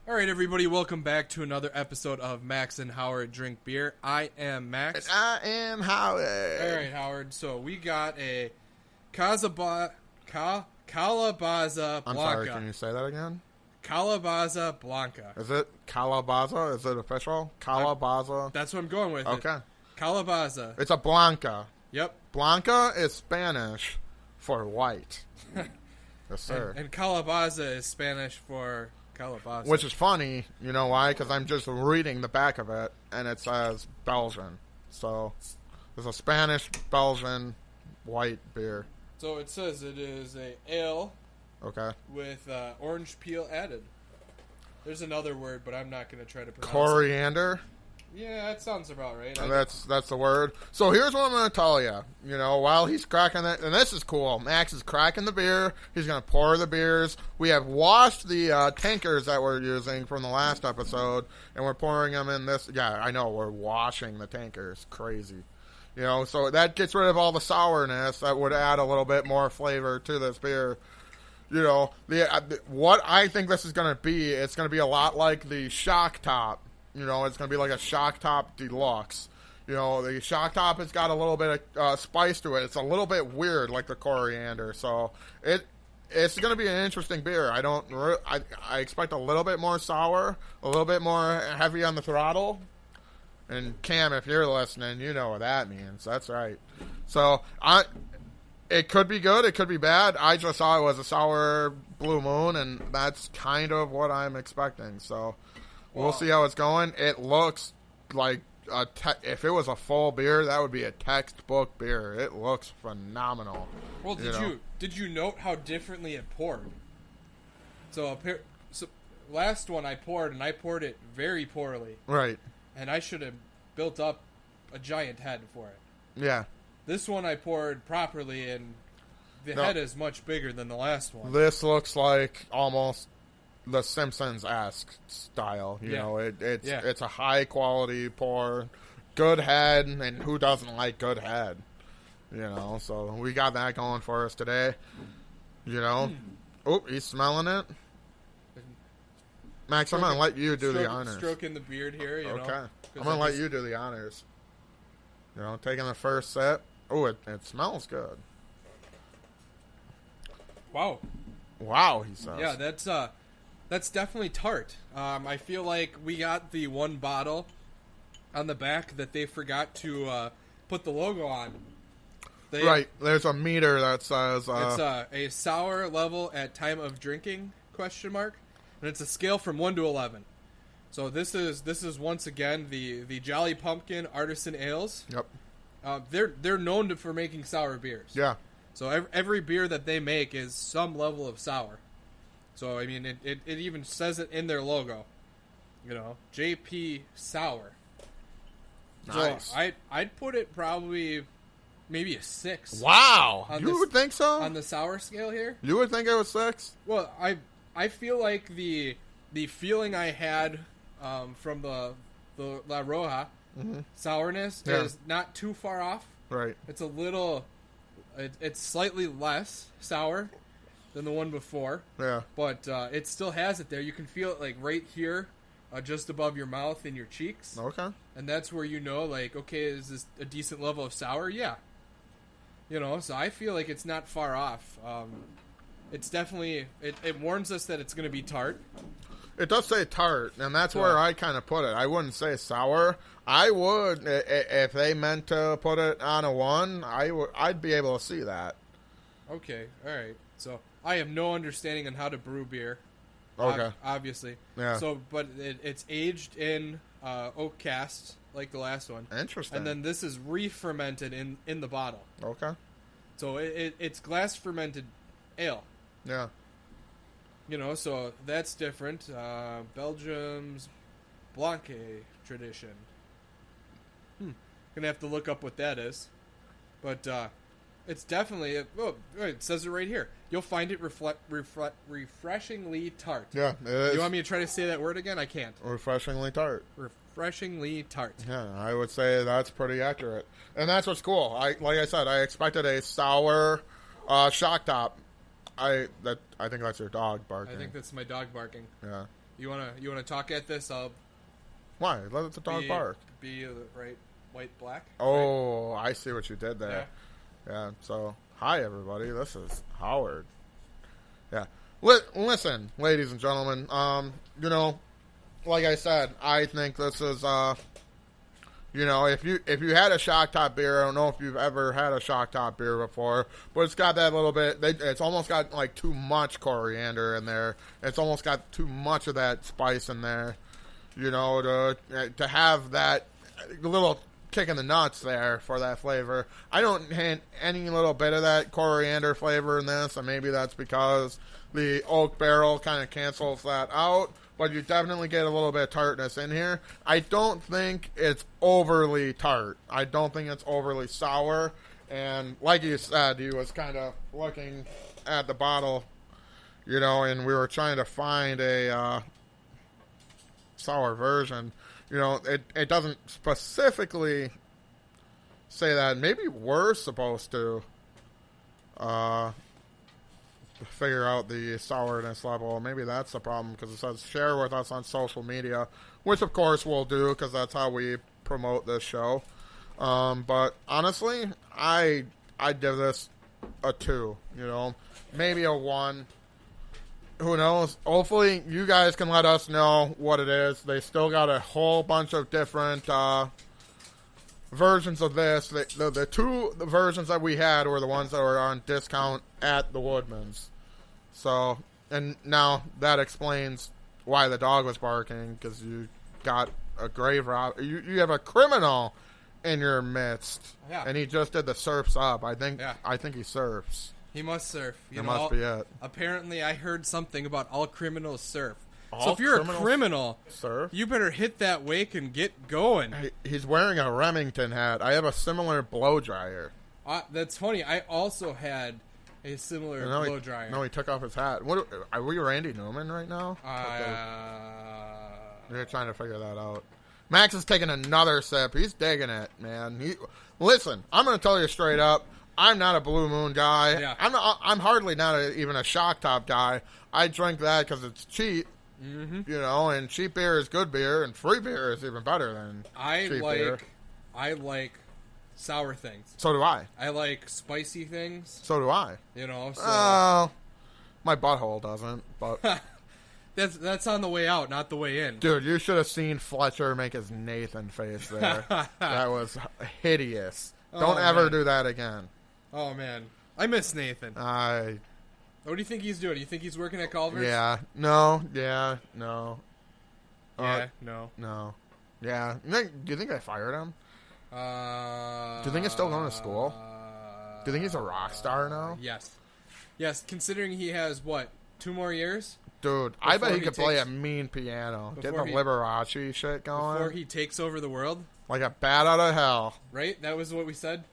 All right, everybody, welcome back to another episode of Max and Howard Drink Beer. I am Max. And I am Howard. All right, Howard. So we got a Calabaza Blanca. I'm sorry, can you say that again? Calabaza Blanca. Is it Calabaza? Is it official? Calabaza? That's what I'm going with. Okay. Calabaza. It's a Blanca. Yep. Blanca is Spanish for white. Yes, sir. And Calabaza is Spanish for calabaza. Which is funny, you know why? Because I'm just reading the back of it, and it says Belgian. So, it's a Spanish-Belgian white beer. So it says it is a ale Okay. with orange peel added. There's another word, but I'm not going to try to pronounce Coriander. it. Yeah, that sounds about right. That's the word. So here's what I'm going to tell you. You know, while he's cracking it, and this is cool. Max is cracking the beer. He's going to pour the beers. We have washed the tankers that we're using from the last episode, and we're pouring them in this. Yeah, I know, we're washing the tankers. Crazy. You know, so that gets rid of all the sourness. That would add a little bit more flavor to this beer. You know, what I think this is going to be, it's going to be a lot like the Shock Top. You know, it's going to be like a Shock Top Deluxe. You know, the Shock Top has got a little bit of spice to it. It's a little bit weird, like the coriander. So it's going to be an interesting beer. I expect a little bit more sour, a little bit more heavy on the throttle. And Cam, if you're listening, you know what that means. That's right. So it could be good, it could be bad. I just saw it was a sour Blue Moon, and that's kind of what I'm expecting. So we'll see how it's going. It looks like if it was a full beer, that would be a textbook beer. It looks phenomenal. Well, did you note how differently it poured? So last one I poured, and I poured it very poorly. Right. And I should have built up a giant head for it. Yeah. This one I poured properly, and the head is much bigger than the last one. This looks like almost the Simpsons-esque style. You know, it's a high-quality pour, good head, and who doesn't like good head? You know, so we got that going for us today. You know. Oh, he's smelling it. Max, I'm going to let you do the honors. Stroking the beard here, you know. Okay. I'm going to let you do the honors. You know, taking the first sip. Oh, it smells good. Wow. Wow, he says. Yeah, that's definitely tart. I feel like we got the one bottle on the back that they forgot to put the logo on. Right. There's a meter that says... it's a sour level at time of drinking, ? And it's a scale from 1 to 11. So this is once again the Jolly Pumpkin Artisan Ales. Yep. They're known for making sour beers. Yeah. So every beer that they make is some level of sour. So I mean it even says it in their logo. You know, JP Sour. Nice. So I'd put it probably maybe a 6. Wow. You would think so? On the sour scale here? You would think it was 6? Well, I feel like the feeling I had from the La Roja sourness is not too far off. Right. It's a little, it's slightly less sour than the one before. Yeah. But it still has it there. You can feel it like right here, just above your mouth and your cheeks. Okay. And that's where you know, like, okay, is this a decent level of sour? Yeah. You know, so I feel like it's not far off. It's definitely, it warns us that it's going to be tart. It does say tart, and that's where I kind of put it. I wouldn't say sour. I would, if they meant to put it on a 1, I'd be able to see that. Okay, all right. So I have no understanding on how to brew beer. Okay. Obviously. Yeah. So, but it's aged in oak casks like the last one. Interesting. And then this is re-fermented in the bottle. Okay. So it's glass fermented ale. Yeah. You know, so that's different. Belgium's Blanque tradition. Gonna have to look up what that is. But it's definitely... it says it right here. You'll find it refreshingly tart. Yeah, it is. You want me to try to say that word again? I can't. Refreshingly tart. Refreshingly tart. Yeah, I would say that's pretty accurate. And that's what's cool. Like I said, I expected a sour Shock Top. I think that's your dog barking. I think that's my dog barking. Yeah. You wanna talk at this? I'll Why? Let the dog bark. Be right, white, black. Oh, right? I see what you did there. Yeah. So, hi everybody. This is Howard. Yeah. Listen, ladies and gentlemen. You know, like I said, I think this is you know, if you had a shock top beer, I don't know if you've ever had a shock top beer before, but it's got that little bit. It's almost got like too much coriander in there. It's almost got too much of that spice in there. You know, to have that little kick in the nuts there for that flavor. I don't hint any little bit of that coriander flavor in this, and maybe that's because the oak barrel kind of cancels that out. But you definitely get a little bit of tartness in here. I don't think it's overly tart. I don't think it's overly sour. And like you said, he was kind of looking at the bottle, you know, and we were trying to find a sour version. You know, it doesn't specifically say that. Maybe we're supposed to figure out the sourness level. Maybe that's the problem, because it says share with us on social media, which of course we'll do because that's how we promote this show. But honestly, I give this a 2. You know, maybe a 1. Who knows? Hopefully you guys can let us know what it is. They still got a whole bunch of different versions of this. The 2 versions that we had were the ones that were on discount at the Woodman's. So, and now that explains why the dog was barking, because you got a grave robber. You have a criminal in your midst, and he just did the surfs up. I think he surfs. He must surf. That must be it. Apparently, I heard something about all criminals surf. All so if you're a criminal, surf? You better hit that wake and get going. He's wearing a Remington hat. I have a similar blow dryer. That's funny. I also had a similar blow dryer. No, he took off his hat. What are we, Randy Newman right now? You're trying to figure that out. Max is taking another sip. He's digging it, man. Listen, I'm going to tell you straight up. I'm not a Blue Moon guy. Yeah. I'm hardly not even a Shock Top guy. I drink that because it's cheap. Mm-hmm. You know, and cheap beer is good beer, and free beer is even better than cheap beer. I like sour things. So do I. I like spicy things. So do I. You know, so my butthole doesn't, but that's on the way out, not the way in. Dude, you should have seen Fletcher make his Nathan face there. That was hideous. Don't ever do that again. Oh man, I miss Nathan. What do you think he's doing? Do you think he's working at Culver's? Yeah. No. No. Yeah. No. No. Yeah. Do you think they fired him? Do you think he's still going to school? Do you think he's a rock star now? Yes. Yes, considering he has, 2 more years? Dude, I bet he could play a mean piano. Get the Liberace shit going. Before he takes over the world? Like a bat out of hell. Right? That was what we said?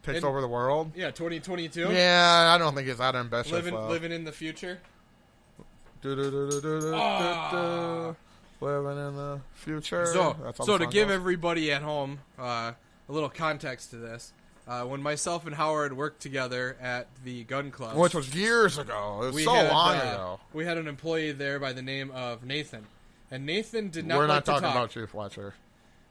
Takes over the world? Yeah, 2022? Yeah, I don't think he's that ambitious. Living in the future? Living in the future. So to give everybody at home a little context to this, when myself and Howard worked together at the gun club, which was years ago, it was long ago, we had an employee there by the name of Nathan, and Nathan did not. We're like not to talking talk. about you, Fletcher.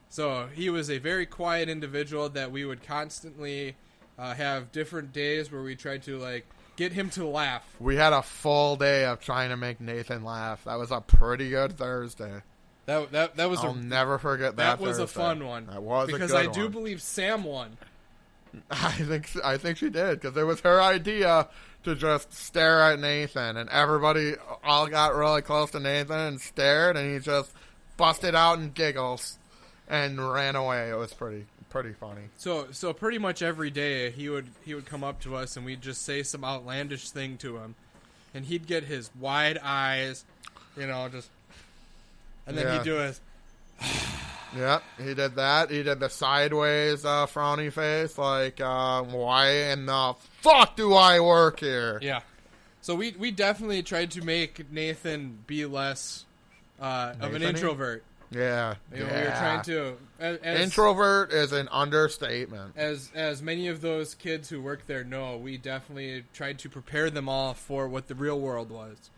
So he was a very quiet individual that we would constantly have different days where we tried to get him to laugh. We had a full day of trying to make Nathan laugh. That was a pretty good Thursday. That was I'll never forget that. That was Thursday. a fun one. That was because a good I do one. believe Sam won. I think she did, because it was her idea to just stare at Nathan, and everybody all got really close to Nathan and stared, and he just busted out in giggles and ran away. It was pretty funny. So pretty much every day he would come up to us and we'd just say some outlandish thing to him, and he'd get his wide eyes, and then he'd do his. Yep, he did that. He did the sideways frowny face, like, why in the fuck do I work here? Yeah. So we definitely tried to make Nathan be less of an introvert. Yeah. We were trying to... introvert is an understatement. As many of those kids who work there know, we definitely tried to prepare them all for what the real world was.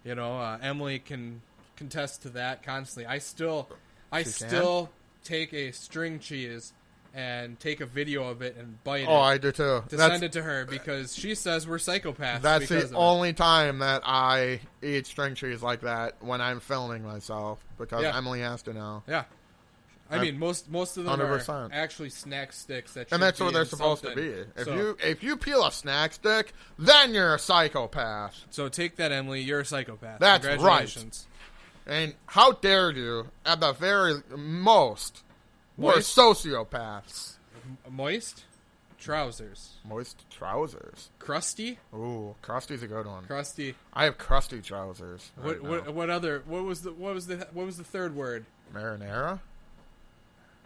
Emily can contest to that constantly. I still take a string cheese and take a video of it and bite it. Oh, I do too. Send it to her because she says we're psychopaths. That's because the only time that I eat string cheese like that, when I'm filming myself, because Emily has to know. Yeah. I mean, most of them 100%. Are actually snack sticks that. And that's what they're supposed to be. If you peel a snack stick, then you're a psychopath. So take that, Emily. You're a psychopath. That's Congratulations. Right. And how dare you, at the very most, we're sociopaths. Moist trousers. Moist trousers. Crusty. Ooh, crusty's a good one. Crusty. I have crusty trousers. What other? What was the third word? Marinara.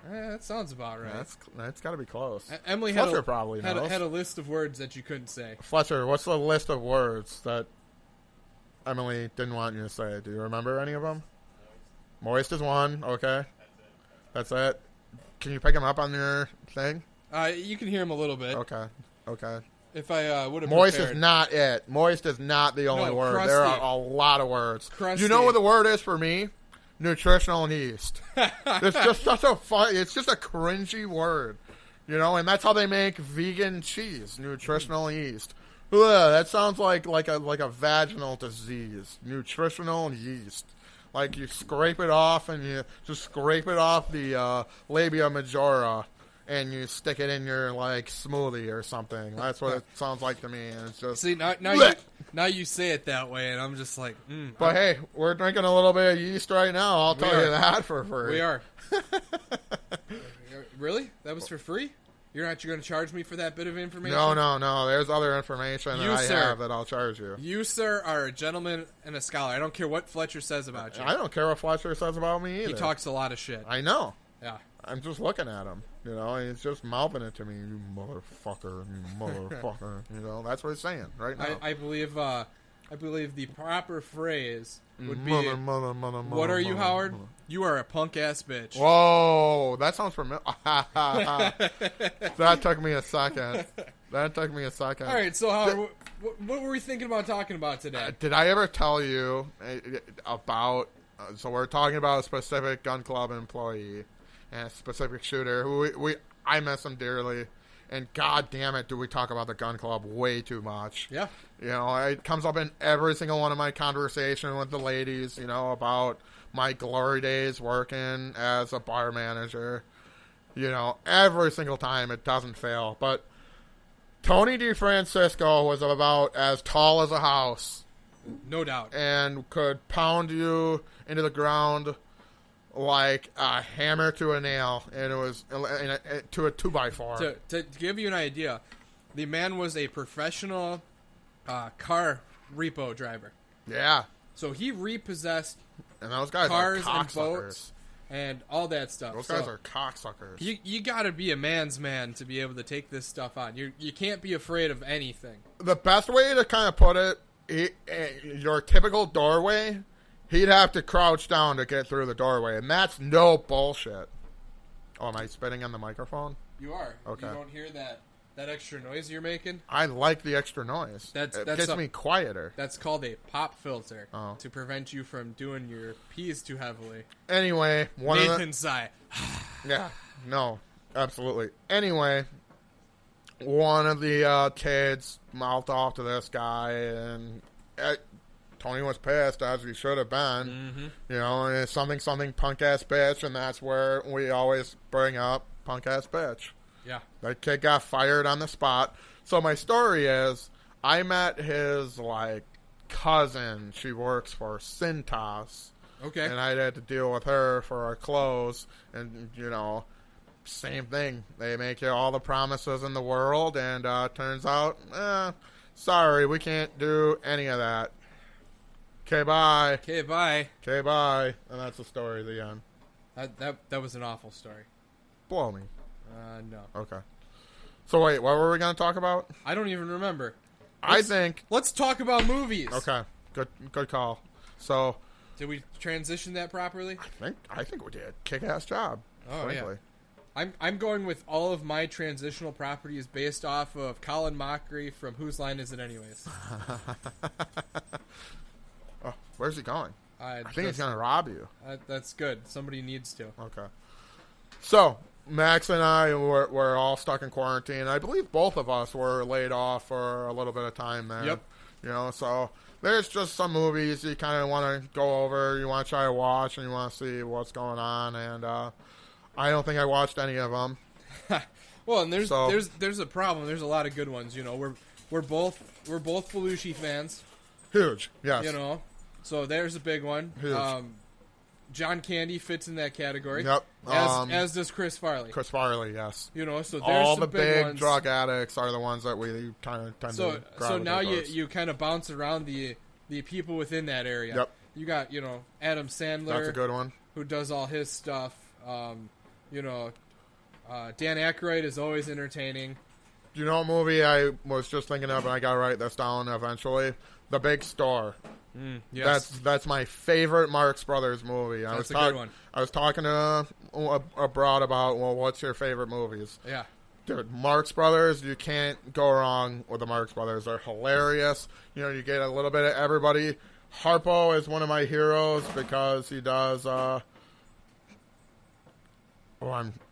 That sounds about right. That's got to be close. Emily Fletcher probably knows. had a list of words that you couldn't say. Fletcher, what's the list of words that Emily didn't want you to say? Do you remember any of them? Moist is one. Okay. That's it. Can you pick him up on your thing? You can hear him a little bit. Okay. If I would have Moist prepared. is not it. Moist is not the only word. Crusty. There are a lot of words. Crusty. You know what the word is for me? Nutritional yeast. It's just such a it's just a cringy word. You know, and that's how they make vegan cheese. Nutritional yeast. Ugh, that sounds like a vaginal disease. Nutritional yeast. Like you scrape it off and you just scrape it off the labia majora and you stick it in your like smoothie or something. That's what it sounds like to me. And it's just now you say it that way, and I'm just like. But hey, we're drinking a little bit of yeast right now. I'll tell you that for free. We are. Really? That was for free? You're not going to charge me for that bit of information? No. There's other information that I have that I'll charge you. You, sir, are a gentleman and a scholar. I don't care what Fletcher says about you. I don't care what Fletcher says about me either. He talks a lot of shit. I know. Yeah. I'm just looking at him, you know, and he's just mouthing it to me, you motherfucker. You know, that's what he's saying right now. I believe the proper phrase would be, mother, what are you, Howard? You are a punk-ass bitch. Whoa, that sounds familiar. That took me a second. All right, so Howard, what were we thinking about talking about today? Did I ever tell you about, so we're talking about a specific gun club employee and a specific shooter who I miss him dearly. And god damn it, do we talk about the gun club way too much. Yeah. You know, it comes up in every single one of my conversations with the ladies, you know, about my glory days working as a bar manager. You know, every single time it doesn't fail. But Tony DeFrancisco was about as tall as a house. No doubt. And could pound you into the ground like a hammer to a nail, and it was to a 2x4. To give you an idea, the man was a professional car repo driver. Yeah. So he repossessed and those guys cars are and boats and all that stuff. Those guys are cocksuckers. You got to be a man's man to be able to take this stuff on. You can't be afraid of anything. The best way to kind of put it, your typical doorway, he'd have to crouch down to get through the doorway, and that's no bullshit. Oh, am I spitting on the microphone? You are. Okay. You don't hear that extra noise you're making? I like the extra noise. It gets me quieter. That's called a pop filter to prevent you from doing your peas too heavily. Anyway, Nathan sigh. Yeah, no, absolutely. Anyway, one of the kids mouthed off to this guy, and Tony was pissed, as he should have been. Mm-hmm. You know, and it's something punk-ass bitch, and that's where we always bring up punk-ass bitch. Yeah. That kid got fired on the spot. So my story is, I met his, cousin. She works for Cintas. Okay. And I had to deal with her for our clothes. And, you know, same thing. They make you all the promises in the world, and turns out, sorry, we can't do any of that. Okay, bye. Okay, bye. Okay, bye. And that's the story, the end. That was an awful story. Blow me. No. Okay. So wait, what were we going to talk about? I don't even remember. Let's talk about movies. Okay. Good call. So did we transition that properly? I think we did. Kick-ass job. Oh, frankly. Yeah. I'm going with all of my transitional properties based off of Colin Mockery from Whose Line Is It Anyways? Oh, where's he going? I think he's going to rob you. That's good. Somebody needs to. Okay. So, Max and I were all stuck in quarantine. I believe both of us were laid off for a little bit of time there. Yep. You know, so there's just some movies you kind of want to go over, you want to try to watch, and you want to see what's going on. And I don't think I watched any of them. Well, and there's a problem. There's a lot of good ones. You know, we're both Belushi fans. Huge, yes. You know, so there's a big one. Huge. John Candy fits in that category. Yep. As does Chris Farley. Chris Farley, yes. You know, so there's all some the big ones. drug addicts are the ones that we kind of tend to gravitate So now towards. you kind of bounce around the people within that area. Yep. You got, you know, Adam Sandler. That's a good one. Who does all his stuff. You know, Dan Aykroyd is always entertaining. You know what movie I was just thinking of, and I got to write this down eventually? The Big Store. Yes. That's my favorite Marx Brothers movie. That's a good one. I was talking to a broad about, well, what's your favorite movies? Yeah. Dude, Marx Brothers, you can't go wrong with the Marx Brothers. They're hilarious. You know, you get a little bit of everybody. Harpo is one of my heroes because he does... I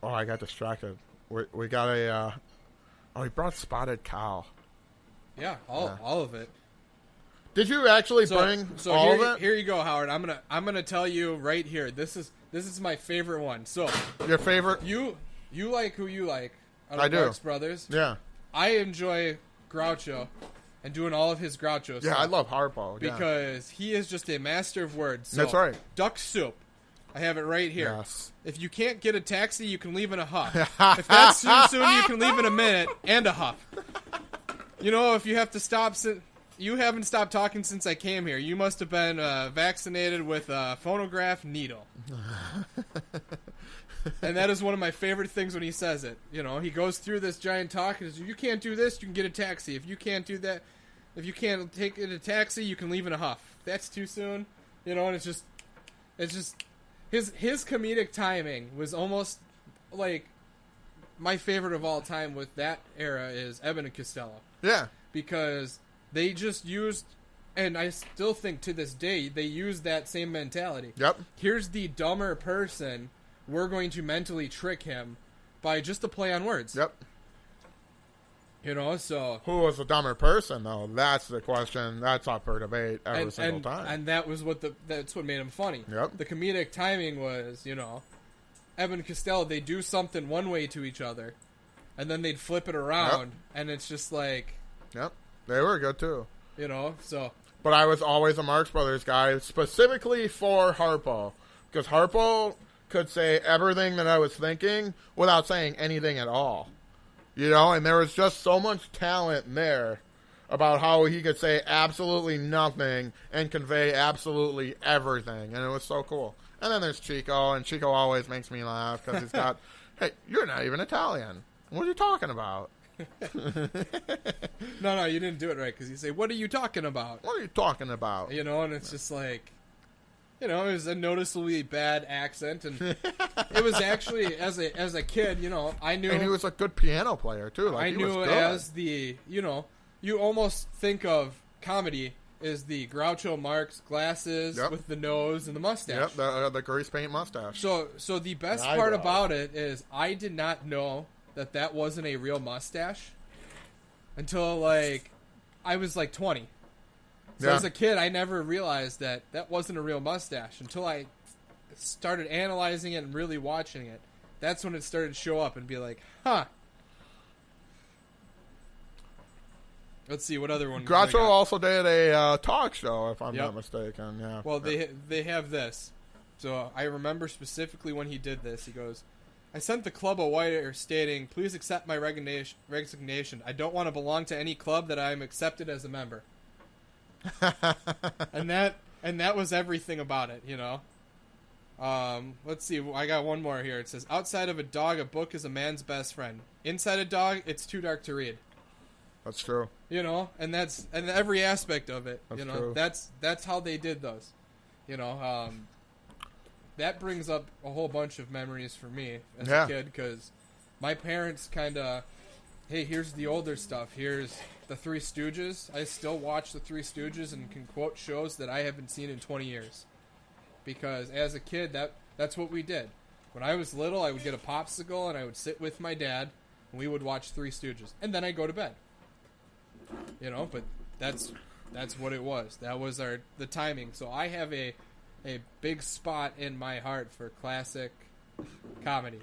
got distracted. We got a... he brought Spotted Cow. Yeah, all of it. Did you actually bring all of it? Here you go, Howard. I'm gonna tell you right here. This is my favorite one. So your favorite? You like who you like? I do. Marx Brothers. Yeah. I enjoy Groucho, and doing all of his Groucho stuff. Yeah, I love Harpo. Because he is just a master of words. So, that's right. Duck soup. I have it right here. Yes. If you can't get a taxi, you can leave in a huff. If that's too soon, you can leave in a minute and a huff. You know, if you have to stop... You haven't stopped talking since I came here. You must have been vaccinated with a phonograph needle. And that is one of my favorite things when he says it. You know, he goes through this giant talk and says, if you can't do this, you can get a taxi. If you can't do that, if you can't take a taxi, you can leave in a huff. If that's too soon. You know, and it's just his comedic timing was almost like my favorite of all time with that era is Abbott and Costello. Yeah. Because they just used, and I still think to this day, they use that same mentality. Yep. Here's the dumber person. We're going to mentally trick him by just a play on words. Yep. You know, so... Who was the dumber person, though? That's the question. That's up for debate every single time. And that was that's what made him funny. Yep. The comedic timing was, you know, Evan and Costello, they do something one way to each other, and then they'd flip it around, and it's just like... Yep. They were good, too. You know, so... But I was always a Marx Brothers guy, specifically for Harpo. Because Harpo could say everything that I was thinking without saying anything at all. You know, and there was just so much talent there about how he could say absolutely nothing and convey absolutely everything. And it was so cool. And then there's Chico, and Chico always makes me laugh because he's got, hey, you're not even Italian. What are you talking about? No, you didn't do it right, because you say, what are you talking about? What are you talking about? You know, and it's just like, you know, it was a noticeably bad accent, and it was actually, as a kid, you know, I knew... And he was a good piano player, too. Like, I knew as the, you know, you almost think of comedy as the Groucho Marx glasses with the nose and the mustache. Yep, the grease paint mustache. So the best part about it is I did not know that wasn't a real mustache until, like, I was, like, 20. So as a kid, I never realized that wasn't a real mustache until I started analyzing it and really watching it. That's when it started to show up and be like, huh. Let's see, what other one? Groucho also did a talk show, if I'm not mistaken. Yeah. Well, they have this. So I remember specifically when he did this. He goes, I sent the club a wire stating, please accept my resignation. I don't want to belong to any club that I am accepted as a member. and that was everything about it, you know. Let's see, I got one more here. It says, outside of a dog, a book is a man's best friend. Inside a dog, it's too dark to read. That's true. You know, and every aspect of it. That's you know, true. that's how they did those. You know, that brings up a whole bunch of memories for me as a kid, because my parents kind of, hey, here's the older stuff. Here's the Three Stooges. I still watch the Three Stooges and can quote shows that I haven't seen in 20 years. because as a kid, that's what we did. When I was little, I would get a popsicle and I would sit with my dad and we would watch Three Stooges, and then I'd go to bed. But that's what it was. That was the timing. So I have a big spot in my heart for classic comedy.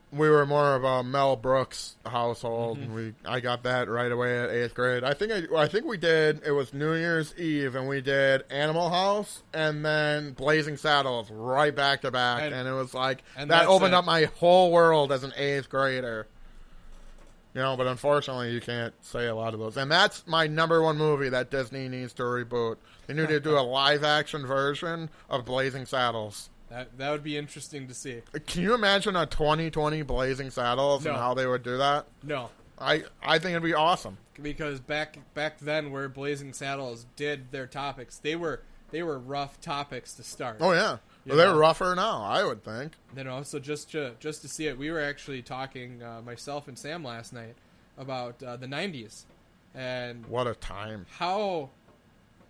We were more of a Mel Brooks household, and I got that right away at 8th grade. I think we did. It was New Year's Eve, and we did Animal House, and then Blazing Saddles right back to back, and it was like that opened up my whole world as an 8th grader. But unfortunately, you can't say a lot of those. And that's my number one movie that Disney needs to reboot. They need to do a live-action version of Blazing Saddles. That would be interesting to see. Can you imagine a 2020 Blazing Saddles and how they would do that? No. I think it'd be awesome. Because back then where Blazing Saddles did their topics, they were rough topics to start. Oh, yeah. Well, they're rougher now, I would think. So just to see it, we were actually talking, myself and Sam last night, about the 90s. And what a time. How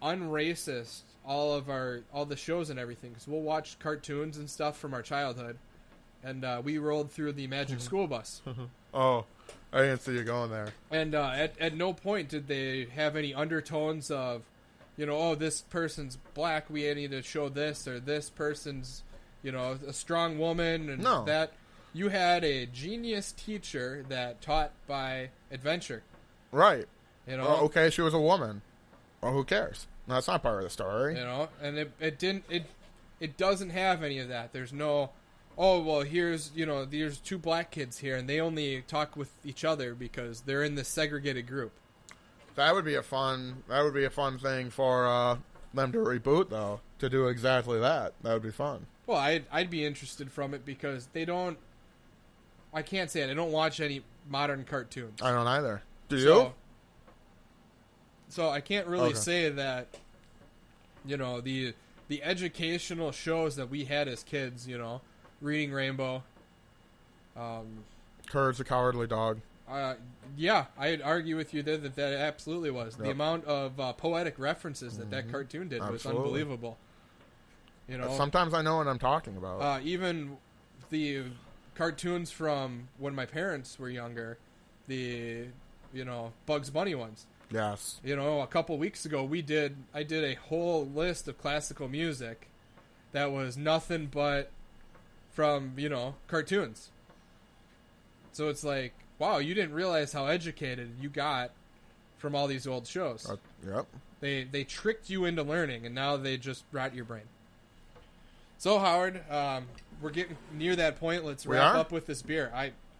unracist all the shows and everything, because we'll watch cartoons and stuff from our childhood, and we rolled through the Magic School Bus. Oh, I didn't see you going there. And at no point did they have any undertones of, this person's black, we need to show this, or this person's, a strong woman, and that. You had a genius teacher that taught by adventure. Right. Okay, she was a woman. Well, who cares? That's not part of the story. And it doesn't have any of that. There's no, oh, well, there's two black kids here, and they only talk with each other because they're in this segregated group. That would be a fun thing for them to reboot, though, to do exactly that. That would be fun. Well, I'd be interested from it because they don't, I can't say it, I don't watch any modern cartoons. I don't either. Do you? So I can't really say that, the educational shows that we had as kids, Reading Rainbow. Courage the Cowardly Dog. Yeah, I'd argue with you there that absolutely was. Yep. The amount of poetic references that cartoon did was unbelievable. Sometimes I know what I'm talking about. Even the cartoons from when my parents were younger, the, Bugs Bunny ones. Yes. A couple weeks ago, I did a whole list of classical music that was nothing but from, cartoons. So it's like, wow, you didn't realize how educated you got from all these old shows. Yep. They tricked you into learning, and now they just rot your brain. So, Howard, we're getting near that point. Let's wrap up with this beer.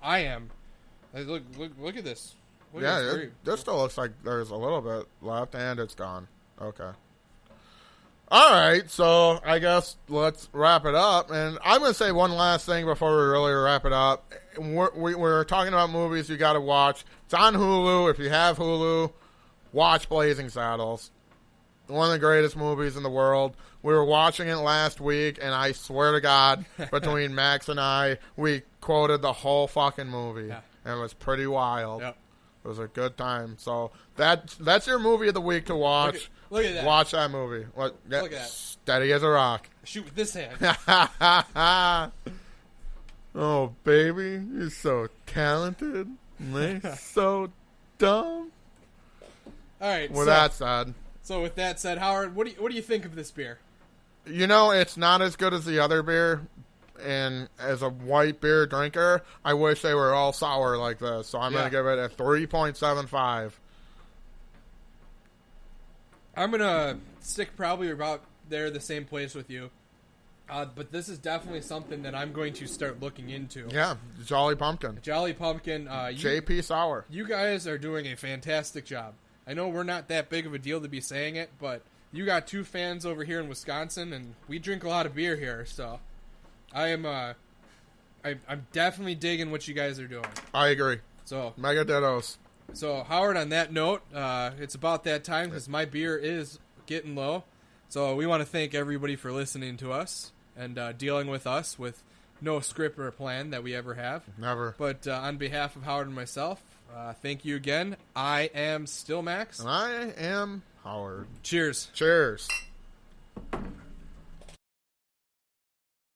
I am. Look at this. This still looks like there's a little bit left, and it's gone. Okay. All right, so I guess let's wrap it up. And I'm going to say one last thing before we really wrap it up. We're talking about movies you got to watch. It's on Hulu. If you have Hulu, watch Blazing Saddles. One of the greatest movies in the world. We were watching it last week, and I swear to God, between Max and I, we quoted the whole fucking movie. Yeah. And it was pretty wild. Yep. It was a good time. So that's your movie of the week to watch. Look at that. Watch that movie. Look at that. Steady as a rock. Shoot with this hand. Oh, baby. You're so talented. They're so dumb. All right. With that said. So with that said, Howard, what do you think of this beer? It's not as good as the other beer. And as a white beer drinker, I wish they were all sour like this. So I'm going to give it a 3.75. I'm going to stick probably about there, the same place with you. But this is definitely something that I'm going to start looking into. Yeah, Jolly Pumpkin. Jolly Pumpkin. JP Sour. You guys are doing a fantastic job. I know we're not that big of a deal to be saying it, but you got 2 fans over here in Wisconsin, and we drink a lot of beer here, so I'm definitely digging what you guys are doing. I agree. So Mega Dittos. So, Howard, on that note, it's about that time because my beer is getting low. So we want to thank everybody for listening to us and dealing with us with no script or plan that we ever have. Never. But on behalf of Howard and myself, thank you again. I am still Max. And I am Howard. Cheers. Cheers.